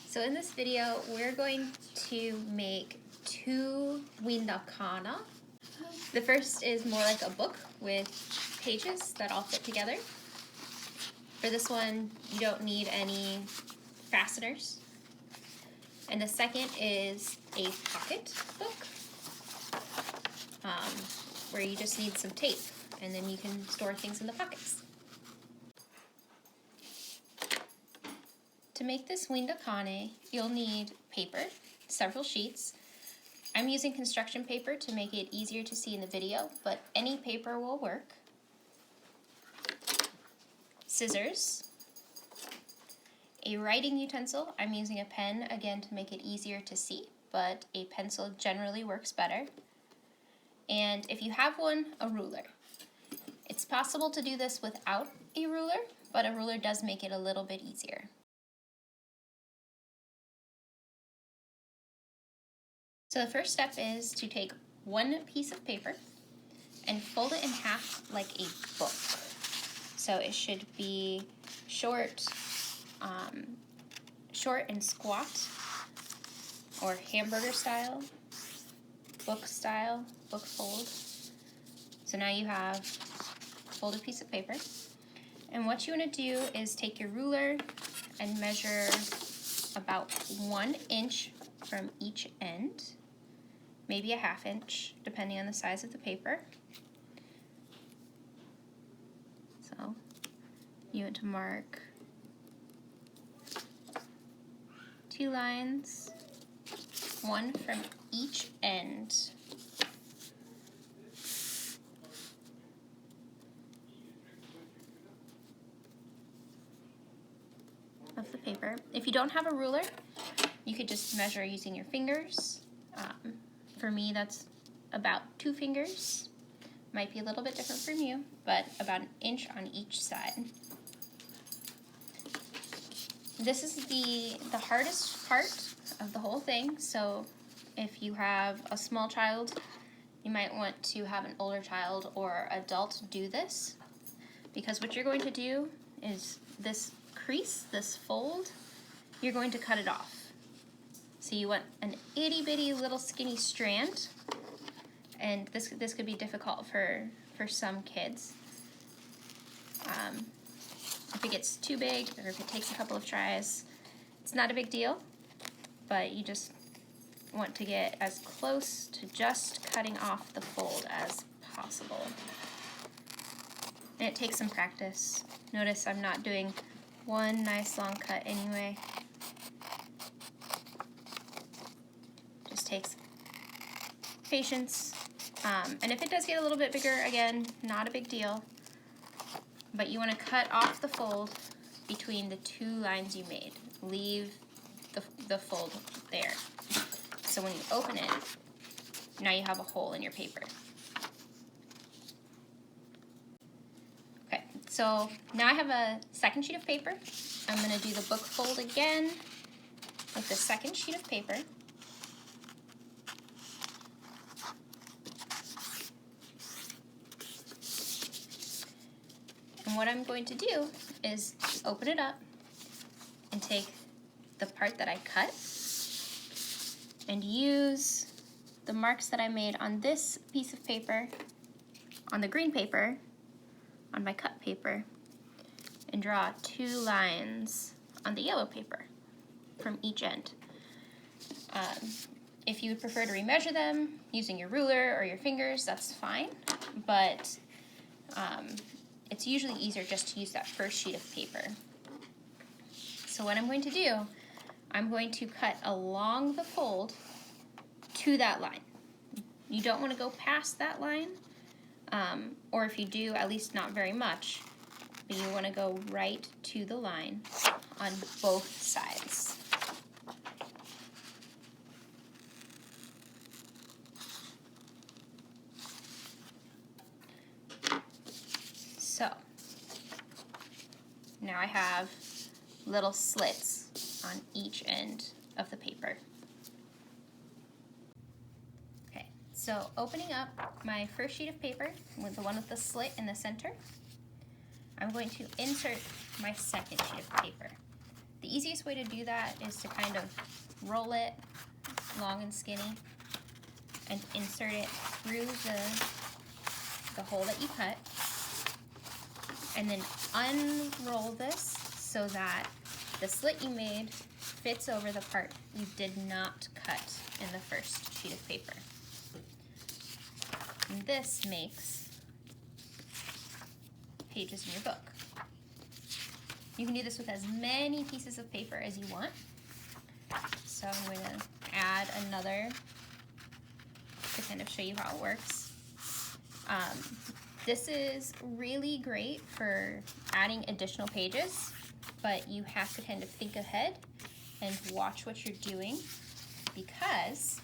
So in this video, we're going to make 2 Wiintaakana. The first is more like a book with pages that all fit together. For this one, you don't need any fasteners. And the second is a pocket book, where you just need some tape, and then you can store things in the pockets. To make this Wiintaakana, you'll need paper, several sheets. I'm using construction paper to make it easier to see in the video, but any paper will work. Scissors, a writing utensil. I'm using a pen again to make it easier to see, but a pencil generally works better. And if you have one, a ruler. It's possible to do this without a ruler, but a ruler does make it a little bit easier. So the first step is to take one piece of paper and fold it in half like a book. So it should be short and squat, or hamburger style, book fold. So now you have a folded piece of paper. And what you want to do is take your ruler and measure about 1 inch from each end, maybe a 1/2 inch, depending on the size of the paper. So you want to mark 2 lines, 1 from each end. Of the paper. If you don't have a ruler, you could just measure using your fingers. For me, that's about 2 fingers. Might be a little bit different from you, but about 1 inch on each side. This is the hardest part of the whole thing, so if you have a small child, you might want to have an older child or adult do this, because what you're going to do is this crease, this fold, you're going to cut it off. So you want an itty bitty little skinny strand, and this could be difficult for some kids. If it gets too big, or if it takes a couple of tries, it's not a big deal, but you just want to get as close to just cutting off the fold as possible. And it takes some practice. Notice I'm not doing one nice long cut anyway. Just takes patience. And if it does get a little bit bigger, again, not a big deal. But you want to cut off the fold between the 2 lines you made. Leave the fold there. So when you open it, now you have a hole in your paper. Okay, so now I have a second sheet of paper. I'm going to do the book fold again with the second sheet of paper. And what I'm going to do is open it up and take the part that I cut and use the marks that I made on this piece of paper, on the green paper, on my cut paper, and draw 2 lines on the yellow paper from each end. If you would prefer to remeasure them using your ruler or your fingers, that's fine, but it's usually easier just to use that first sheet of paper. So what I'm going to do, I'm going to cut along the fold to that line. You don't want to go past that line, or if you do, at least not very much, but you want to go right to the line on both sides. So now I have little slits on each end of the paper. Okay, so opening up my first sheet of paper with the one with the slit in the center, I'm going to insert my second sheet of paper. The easiest way to do that is to kind of roll it long and skinny and insert it through the hole that you cut, and then unroll this so that the slit you made fits over the part you did not cut in the first sheet of paper. And this makes pages in your book. You can do this with as many pieces of paper as you want. So I'm going to add another to kind of show you how it works. This is really great for adding additional pages, but you have to kind of think ahead and watch what you're doing because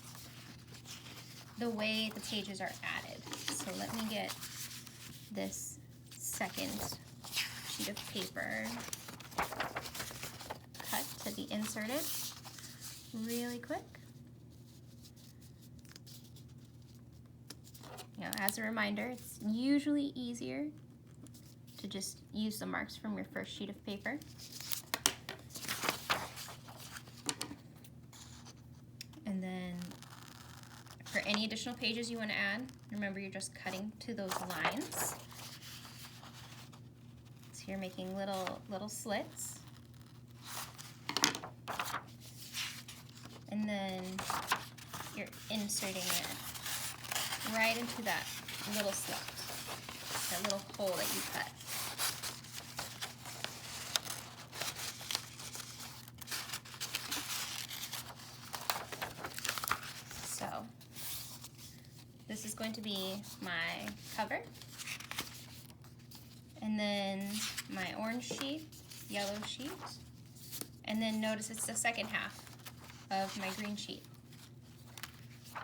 the way the pages are added. So let me get this second sheet of paper cut to be inserted really quick. Now, as a reminder, it's usually easier to just use the marks from your first sheet of paper. And then for any additional pages you want to add, remember you're just cutting to those lines. So you're making little slits. And then you're inserting it right into that little slit, that little hole that you cut. So this is going to be my cover, and then my orange sheet, yellow sheet, and then notice it's the second half of my green sheet.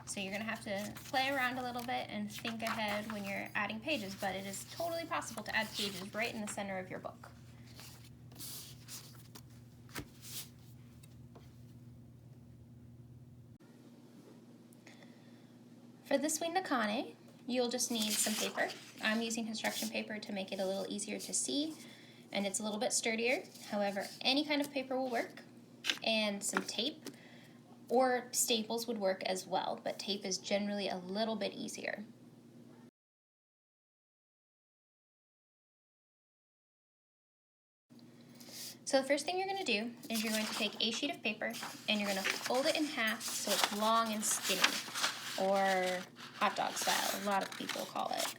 So you're gonna have to play around a little bit and think ahead when you're adding pages, but it is totally possible to add pages right in the center of your book. For this Wiintaakana, you'll just need some paper. I'm using construction paper to make it a little easier to see, and it's a little bit sturdier. However, any kind of paper will work, and some tape. Or staples would work as well, but tape is generally a little bit easier. So the first thing you're going to do is you're going to take a sheet of paper and you're going to fold it in half so it's long and skinny, or hot dog style, a lot of people call it.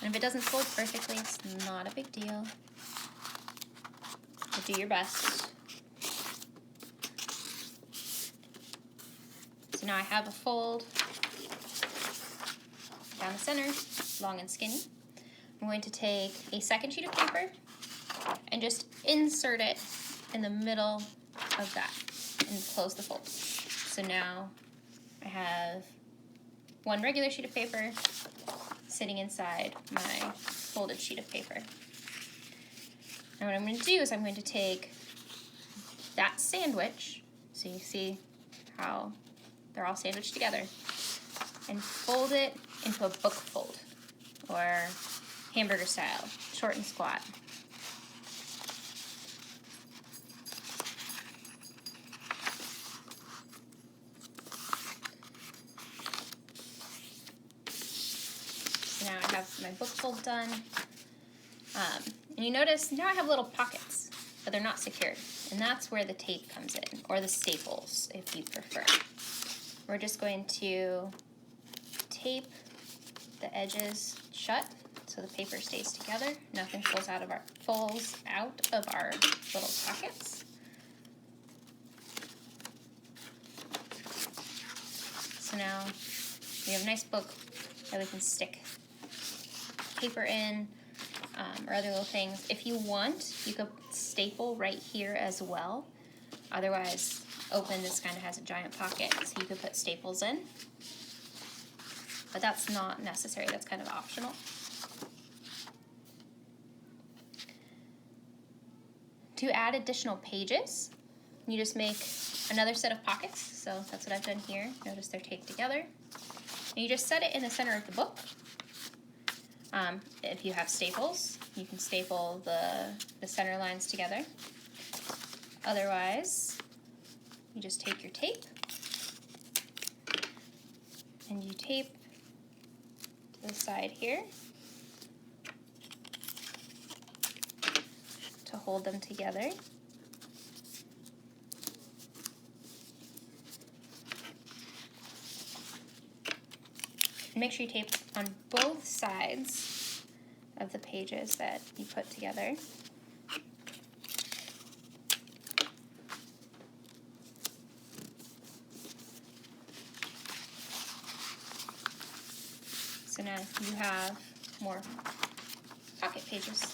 And if it doesn't fold perfectly, it's not a big deal. But do your best. So now I have a fold down the center, long and skinny. I'm going to take a second sheet of paper and just insert it in the middle of that and close the fold. So now I have one regular sheet of paper sitting inside my folded sheet of paper. And what I'm going to do is I'm going to take that sandwich, so you see how they're all sandwiched together, and fold it into a book fold, or hamburger style, short and squat. So now I have my book fold done. And you notice now I have little pockets, but they're not secured. And that's where the tape comes in, or the staples, if you prefer. We're just going to tape the edges shut so the paper stays together. Nothing falls out of our little pockets. So now we have a nice book that we can stick paper in, or other little things. If you want, you could staple right here as well. Otherwise, open, this kind of has a giant pocket, so you could put staples in. But that's not necessary, that's kind of optional. To add additional pages, you just make another set of pockets. So that's what I've done here. Notice they're taped together. And you just set it in the center of the book. If you have staples, you can staple the center lines together. Otherwise, you just take your tape and you tape to the side here to hold them together. Make sure you tape on both sides of the pages that you put together. So now you have more pocket pages.